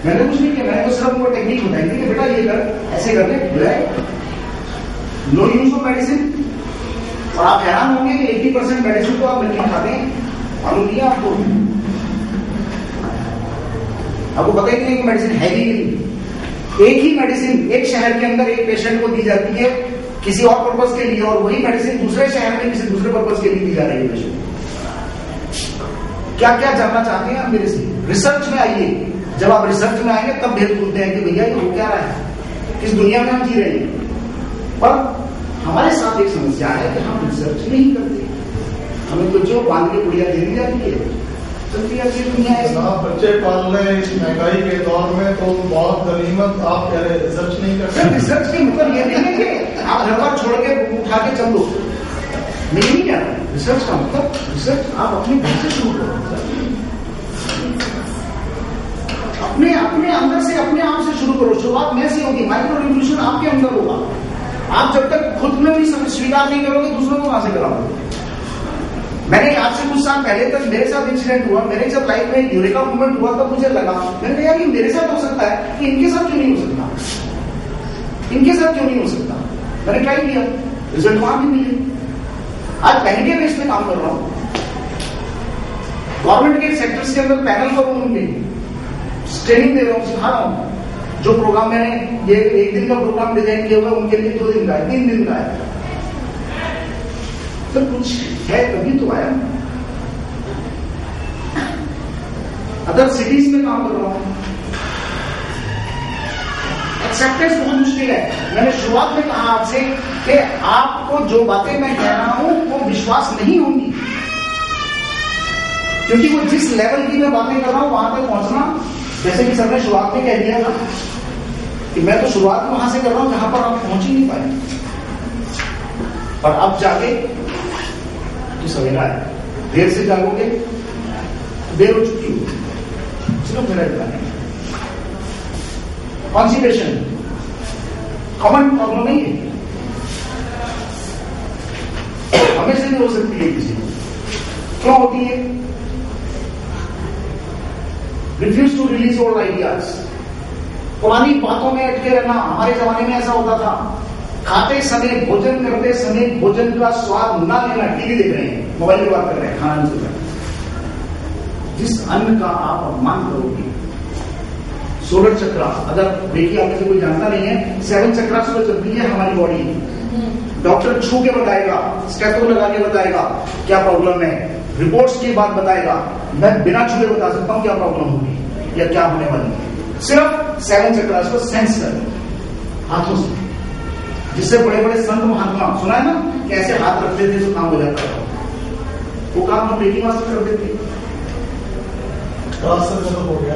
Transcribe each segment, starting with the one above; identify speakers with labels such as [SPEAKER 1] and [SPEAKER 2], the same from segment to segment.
[SPEAKER 1] मैंने कुछ नहीं किया, मैंने तो सिर्फ वो टेक्निक बताई थी कि बेटा ये कर, ऐसे कर ले, नो यूज ऑफ मेडिसिन। और आप हैरान होंगे कि 80% मेडिसिन तो आप मिलकर खाते हैं, मालूम नहीं आपको? आपको पता ही नहीं कि मेडिसिन है ही नहीं। एक ही मेडिसिन एक शहर के अंदर एक पेशेंट को दी जाती है किसी और पर्पज के लिए, और वही मेडिसिन दूसरे शहर में किसी दूसरे पर्पज के लिए दी जा रही है पेशेंट। क्या क्या जानना चाहते हैं आप मेरे से? रिसर्च में आइए। जब आप रिसर्च में आएंगे तब भेद खुलते हैं कि भैया ये हो क्या रहा है, किस दुनिया में हम जी रहे हैं। पर हमारे साथ एक समस्या है कि हम रिसर्च नहीं करते, हमें तो जो बांध के गुड़िया दे दी जाती है, चलती है दुनिया है।
[SPEAKER 2] बच्चे पालने इस महंगाई के दौर में तो बहुत गनीमत। आप कह रहे रिसर्च नहीं करते?
[SPEAKER 1] रिसर्च की मतलब ये नहीं है कि आप घर पर छोड़ के उठा के चल दो, नहीं क्या रिसर्च का मतलब? रिसर्च आप अपने घर से शुरू करो, अपने अपने अंदर से, अपने आप से शुरू करो। शुरुआत में से होगी, माइक्रो रिवोल्यूशन आपके अंदर होगा। आप जब तक खुद में भी स्वीकार नहीं करोगे, दूसरों को कहां से कराओगे? मैंने आज से कुछ साल पहले तक मेरे साथ इंसिडेंट हुआ, मेरे जब लाइफ में यूरेका मूवमेंट हुआ तब मुझे लगा, मैंने कहा यार ये मेरे साथ हो सकता है कि इनके साथ क्यों नहीं हो सकता, इनके साथ क्यों नहीं हो सकता। मैंने ट्राई किया, रिजल्ट वहां भी मिले। आज पहले बेस में काम कर रहा हूं, गवर्नमेंट के सेक्टर्स के अंदर पैनल पर उनके ट्रेनिंग दे रहा हूं, सिखा रहा हूं। जो प्रोग्राम मैंने ये 1 दिन का प्रोग्राम डिजाइन किया हुआ है, उनके लिए 2 दिन का है, 3 दिन का है। तो कुछ है तभी तो आया। अदर सिटीज में काम कर रहा हूं, एक्सेप्टेंस बहुत मुश्किल है। मैंने शुरुआत में कहा आपसे कि आपको जो बातें मैं कह रहा हूं वो विश्वास नहीं होंगी, क्योंकि वो जिस लेवल की मैं बातें कर रहा हूं वहां तक पहुंचना, जैसे कि सर ने शुरुआत में कह दिया था कि मैं तो शुरुआत वहां से कर रहा हूं जहां पर आप पहुंच ही नहीं पाए। और अब जाके तो सवेरा है, देर से जागोगे देर हो चुकी होगी। सिर्फ मेरा इतना है। कॉन्स्टिपेशन कॉमन प्रॉब्लम नहीं है, हमेशा भी हो सकती है किसी को। क्यों होती है? Refuse to release old ideas, पुरानी बातों में अटके रहना। हमारे जमाने में ऐसा होता था, खाते समय, भोजन करते समय भोजन का स्वाद ना लेना। टीवी देख रहे हैं, मोबाइल की बात कर रहे हैं, खाना नहीं सुन रहे। जिस अन्न का आप अपमान करोगे, सोलर चक्र, अगर देखिए आप में से कोई जानता नहीं है, 7 चक्रा से चलती है हमारी बॉडी। डॉक्टर छू के बताएगा, स्टेथो लगा के बताएगा क्या प्रॉब्लम है, रिपोर्ट्स की बात बताएगा। मैं बिना छुए बता सकता हूं क्या प्रॉब्लम होगी या क्या होने वाली है। सिर्फ 7 चक्रा को सेंस कर हाथों से, जिससे बड़े बड़े संत महात्मा, सुना है ना, कैसे हाथ रखते थे तो काम हो जाता था। वो काम हम पेटी मास्टर करते थे।
[SPEAKER 2] हो गया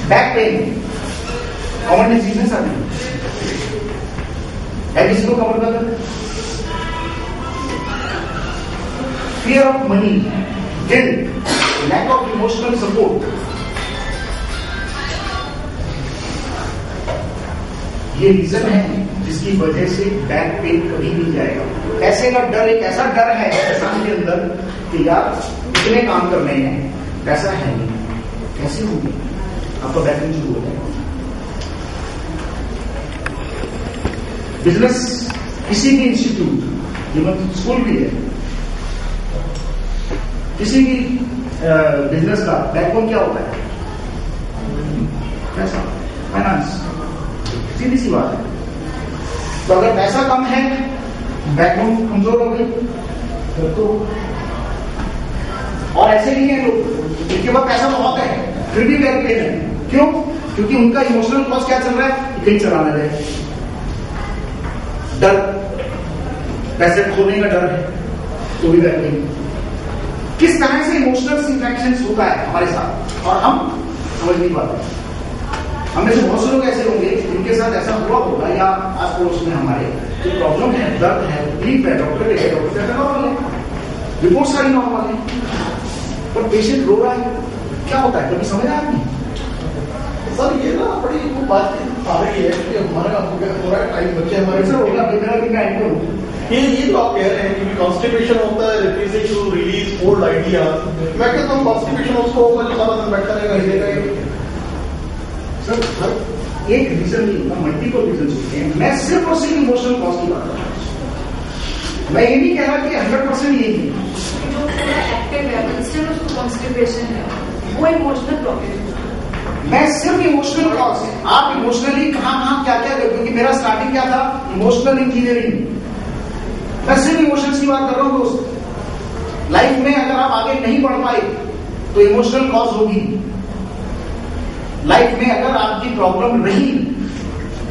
[SPEAKER 1] बैक पेन कॉमन डिजीज है सर, है किसी को कवर कर? Fear of money, guilt, lack of emotional support, ये रीजन है जिसकी वजह से बैक पेन कभी नहीं जाएगा। पैसे का डर एक ऐसा डर है इंसान के अंदर कि यार इतने काम करने हैं, पैसा है नहीं, कैसे होगी, आपका बैक पेन शुरू हो जाएगा। बिजनेस, किसी भी इंस्टीट्यूट, इवन स्कूल भी है, किसी भी बिजनेस का बैकबोन क्या होता है? पैसा, फाइनेंस, सीधी सी बात है। तो अगर पैसा कम है, बैकबोन कमजोर हो गई तो। और ऐसे नहीं है लोग जिनके पास पैसा बहुत है फिर भी बैक पेन है। क्यों? क्योंकि उनका इमोशनल कॉस्ट क्या चल रहा है, कहीं चलाना रहे, डर, पैसे खोने का डर है, तो भी बैक पेन। किस तरह से इमोशनल इंटरेक्शन होता है हमारे साथ और हम समझ नहीं पाते। हमें से बहुत से लोग ऐसे होंगे जिनके साथ ऐसा हुआ होगा या आस पड़ोस में हमारे जो प्रॉब्लम है, दर्द है, तकलीफ है, डॉक्टर के डॉक्टर का नॉर्मल है, रिपोर्ट सारी नॉर्मल है, पर पेशेंट रो रहा है, क्या होता है? कभी समझ आया नहीं
[SPEAKER 2] सर? ये ना बड़ी बात आ रही है कि हमारा पूरा टाइम बच्चे हमारे
[SPEAKER 1] से होगा, मेरा भी मैं एंटर हूँ
[SPEAKER 2] ये जो आप कह रहे हैं कि कॉन्स्टिपेशन होता है refusing to release old ideas, मैं कहता हूँ कॉन्स्टिपेशन उसको होगा जो सारा दिन बैठा रहेगा हिलेगा।
[SPEAKER 1] सर एक रीजन नहीं होता, मल्टीपल रीजन होते हैं। मैं सिर्फ और सिर्फ इमोशनल कॉज की बात कर रहा हूँ। मैं ये नहीं कह रहा कि 100% यही है।
[SPEAKER 3] जो पूरा एक्टिव है इंस्टेड उसको कॉन्स्टिपेशन है, वो इमोशनल ब्लॉकेज है।
[SPEAKER 1] मैं सिर्फ इमोशनल कॉज, आप इमोशनली कहाँ क्या क्या, क्योंकि मेरा स्टार्टिंग क्या था, इमोशनल इंजीनियरिंग। मैं सिर्फ इमोशंस की बात कर रहा हूँ दोस्त। लाइफ में अगर आप आगे नहीं बढ़ पाए तो इमोशनल कॉज होगी। लाइफ में अगर आपकी प्रॉब्लम रही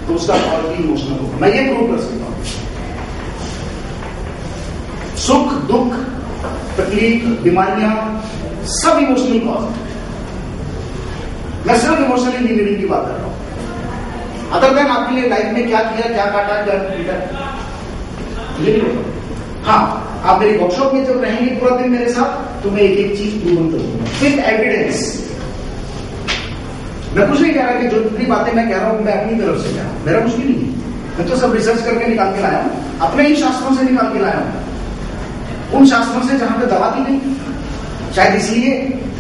[SPEAKER 1] तो उसका कॉज भी इमोशनल होगा। मैं ये प्रूव कर सकता हूं। सुख दुख तकलीफ बीमारियां सब इमोशनल कॉज है। मैं सिर्फ इमोशनल इंजीनियरिंग की बात कर रहा हूं। अदर देन आपके लिए लाइफ में क्या किया, क्या काटा, क्या पीटा, ये नहीं होगा। हाँ, आप मेरी वर्कशॉप में जब रहेंगे पूरा दिन मेरे साथ तो मैं एक एक चीज प्रूव करूंगा विद एविडेंस। मैं कुछ नहीं कह रहा कि जो जितनी बातें मैं कह रहा हूं मैं अपनी तरफ से कह रहा हूं, मेरा कुछ भी नहीं है। मैं तो सब रिसर्च करके निकाल के लाया हूं, अपने ही शास्त्रों से निकाल के लाया हूं, उन शास्त्रों से जहां पे दवा दी नहीं। शायद इसलिए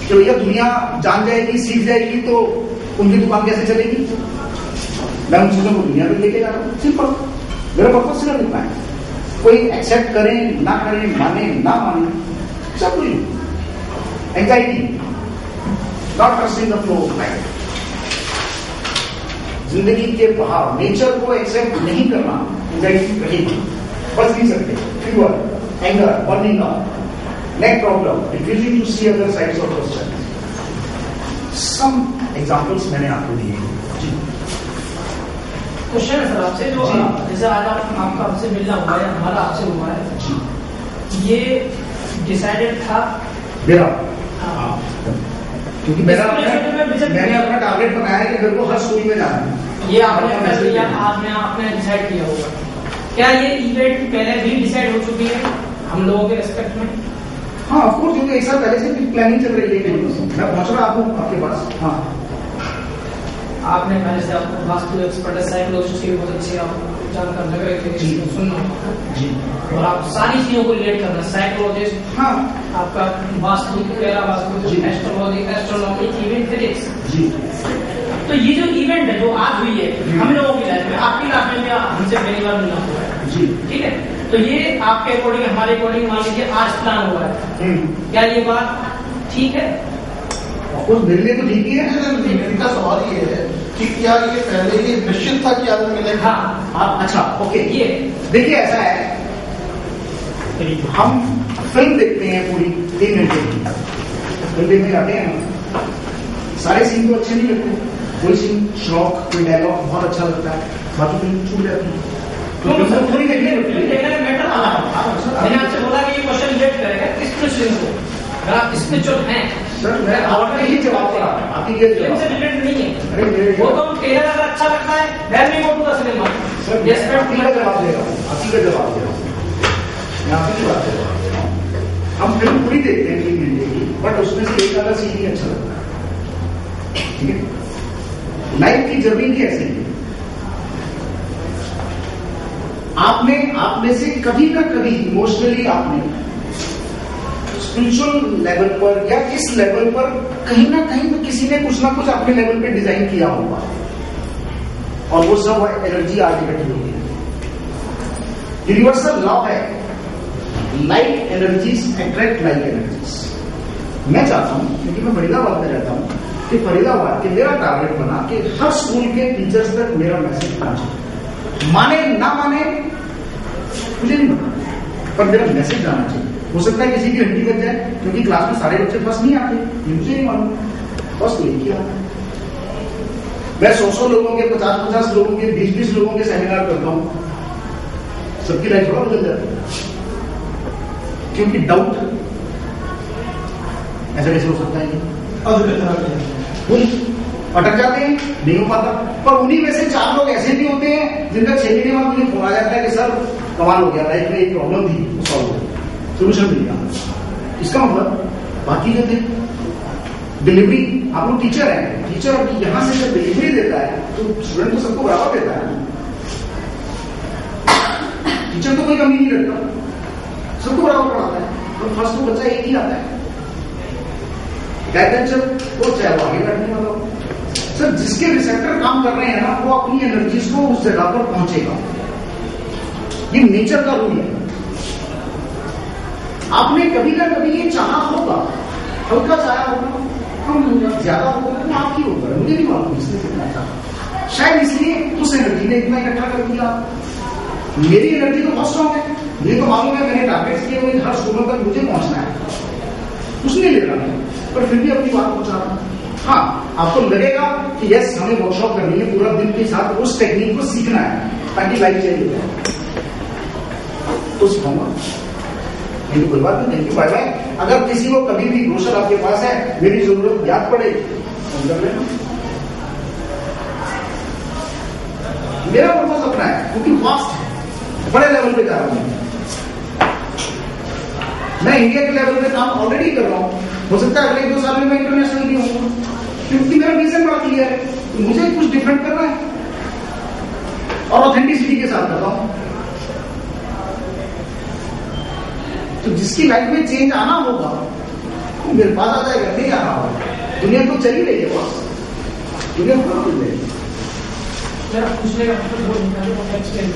[SPEAKER 1] कि भैया दुनिया जान जाएगी, सीख जाएगी तो उनकी दुकान कैसे चलेगी। मैं उन चीजों को दुनिया में लेके जा रहा हूं, सिंपल। मेरा पर्पज सिर्फ इतना है। कोई एक्सेप्ट करें ना करें, माने ना माने, सब कुछ anxiety, not trusting the flow of life. जिंदगी के बहाव, नेचर को एक्सेप्ट नहीं करना, एंजाइटी रहेगी, बच नहीं सकते। Fever, anger, burning out, neck problem, refusing to see other sides of yourself. Some examples मैंने आपको दिए। जी।
[SPEAKER 4] क्वेश्चन है सर आपसे, जो जैसे आज आपका आपसे मिलना हुआ है, हमारा आपसे हुआ है जी, ये डिसाइडेड था
[SPEAKER 1] मेरा? हाँ, क्योंकि मैंने अपना टारगेट बनाया है कि मेरे को हर स्कूल में जाना है।
[SPEAKER 4] ये आपने डिसाइड किया होगा। क्या ये इवेंट पहले भी डिसाइड हो चुकी है हम लोगों के रेस्पेक्ट में?
[SPEAKER 1] हाँ, ऑफकोर्स, क्योंकि एक साल पहले से प्लानिंग चल रही है। मैं पहुंच रहा हूँ आपके पास। हाँ,
[SPEAKER 4] आपने पहले से आपको वास्तु एक्सपर्ट है, साइकोलॉजिस्ट की बहुत अच्छी आप जानकार लग रहे थे सुनना जी, और आप सारी चीजों को रिलेट करना, साइकोलॉजिस्ट, हाँ, आपका वास्तु, पहला vastu, astrology, astronomy, even physics जी। तो ये जो इवेंट है जो आज हुई है हम लोगों की लाइफ में, आपकी लाइफ में हमसे पहली बार मिलना हुआ है जी, ठीक है। तो ये आपके अकॉर्डिंग, हमारे अकॉर्डिंग मान लीजिए आज प्लान हुआ है, क्या ये बात ठीक है?
[SPEAKER 1] कुछ मेरे लिए तो ठीक ही है।
[SPEAKER 2] इनका सवाल ये है कि क्या ये पहले ही निश्चित था कि आज मिलेगा?
[SPEAKER 1] हाँ, अच्छा, ओके।
[SPEAKER 4] ये
[SPEAKER 1] देखिए ऐसा है, हम फिल्म देखते हैं पूरी 3 घंटे की, फिल्म देखने जाते हैं, सारे सीन तो अच्छे नहीं लगते, कोई सीन शौक, कोई डायलॉग बहुत अच्छा लगता है, बाकी फिल्म छूट जाती है।
[SPEAKER 4] थोड़ी देखने मैटर मैंने आपसे बोला कि ये क्वेश्चन रिलेट करेगा स्पिरिचुअल को, अगर आप स्पिरिचुअल हैं
[SPEAKER 1] सर, मैं आपका ही जवाब दे रहा हूं, आपकी ये जवाब
[SPEAKER 4] से रिलेटेड नहीं है।
[SPEAKER 1] अरे
[SPEAKER 4] वो तो ट्रेलर अगर अच्छा लगता है then we go to the cinema.
[SPEAKER 1] Sir, मैं आपकी का जवाब दे रहा हूँ, आपकी का जवाब दे रहा हूँ, मैं आपकी की बात कर रहा हूँ। हम फिल्म पूरी देखते हैं 3 घंटे की, बट उसमें से एक आधा सीन ही अच्छा लगता है, ठीक है। लाइफ की जर्नी भी ऐसी है, आपने से कभी ना कभी इमोशनली आपने स्पिरिचुअल लेवल पर या इस लेवल पर कहीं ना कहीं तो किसी ने कुछ ना कुछ अपने लेवल पे डिजाइन किया होगा, और वो सब एनर्जी आज इकट्ठी होती है। यूनिवर्सल लॉ है, like energies attract like energies. मैं चाहता हूं, क्योंकि मैं फरीदाबाद में रहता हूं, कि फरीदाबाद के मेरा टारगेट बना कि हर स्कूल के टीचर्स तक मेरा मैसेज पहुंचे, माने ना माने मुझे नहीं पता, पर मेरा मैसेज जाना चाहिए। हो सकता है किसी की हड्डी बच जाए, क्योंकि क्लास में सारे बच्चे फर्स्ट नहीं आते, ये मुझे नहीं मालूम, फर्स्ट तो एक ही आता। मैं 100 लोगों के, 50 लोगों के, 20 लोगों के सेमिनार करता हूं, सबकी लाइफ थोड़ा बदल जाती है, क्योंकि डाउट ऐसा कैसे हो सकता है, वही अटक जाते हैं, नहीं हो पाता। पर उन्हीं में से 4 लोग ऐसे भी होते हैं जिनका 6 महीने बाद मुझे फोन आ जाता है कि सर कमाल हो गया, लाइफ में एक प्रॉब्लम थी, वो सॉल्व हो गई, सोल्यूशन मिल गया। इसका मतलब बाकी जो थे डिलीवरी, आप लोग टीचर हैं, टीचर यहां से जब डिलीवरी देता है तो स्टूडेंट तो सबको बराबर देता है, टीचर तो कोई कमी नहीं रखता, सबको बराबर पढ़ाता है, तो फर्स्ट तो बच्चा एक ही आता है, बैकबेंचर वो चाहे वो आगे बैठने वाला हो। सर जिसके रिसेप्टर काम कर रहे हैं ना, वो अपनी एनर्जीज को उस जगह पर पहुंचेगा, ये नेचर का रूल है। आपने कभी ना कभी ये चाहा होगा, हल्का चाहा होगा, कम होगा, ज्यादा होगा, तो आप ही होगा, मुझे नहीं मालूम इसने कितना चाहा, शायद इसलिए उस एनर्जी ने इतना इकट्ठा कर दिया। मेरी एनर्जी तो बहुत स्ट्रॉन्ग है, मुझे तो मालूम है मैंने टारगेट्स किए हुए हर स्कूलों तक मुझे पहुंचना है, उसने ले रहा है, पर फिर भी अपनी बात पहुंचा रहा है। हाँ, आपको लगेगा कि यस हमें वर्कशॉप करनी है, पूरा दिन के साथ उस टेक्निक को सीखना है ताकि लाइफ चेंज हो जाए, तो सिखाऊंगा, नहीं कोई बात नहीं, थैंक यू, बाय बाय। अगर किसी को कभी भी ब्रोशर आपके पास है, मेरी जरूरत याद पड़े फोन कर लेना। मेरा पर्पज अपना है, क्योंकि फास्ट है, बड़े लेवल पे जा रहा हूं मैं, इंडिया के लेवल पे काम ऑलरेडी कर रहा हूं, हो सकता है अगले 2 साल में मैं इंटरनेशनल भी होऊंगा, क्योंकि मेरा विजन बड़ा क्लियर है, तो मुझे कुछ डिफरेंट करना है और ऑथेंटिसिटी के साथ कर रहा हूं। तो जिसकी लाइफ में चेंज आना होगा वो मेरे पास आ जाएगा, नहीं आना होगा, दुनिया तो चली रही है बॉस, दुनिया पूरा मिल रही है।
[SPEAKER 4] मेरा पूछने का मतलब एक्सटेंड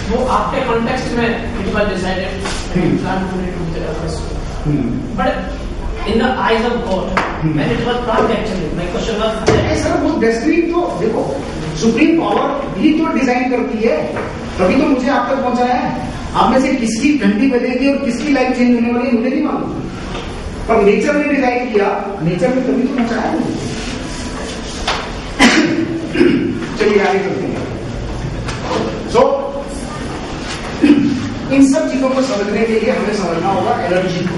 [SPEAKER 4] वो आपके कॉन्टेक्स्ट में it was decided plan to do the efforts, but in the eyes of God when it was plan actually my question was
[SPEAKER 1] sir वो डेस्टिनी तो देखो सुप्रीम पावर भी तो डिजाइन करती है, तभी तो मुझे आप तक पहुंचाया है। आप में से किसकी घंटी बजेगी और किसकी लाइफ चेंज होने वाली है मुझे नहीं मालूम, पर नेचर ने डिजाइन किया, नेचर ने तभी तो पहुंचाया मुझे। चलिए आगे करते हैं। सो इन सब चीजों को समझने के लिए हमें समझना होगा एनर्जी को।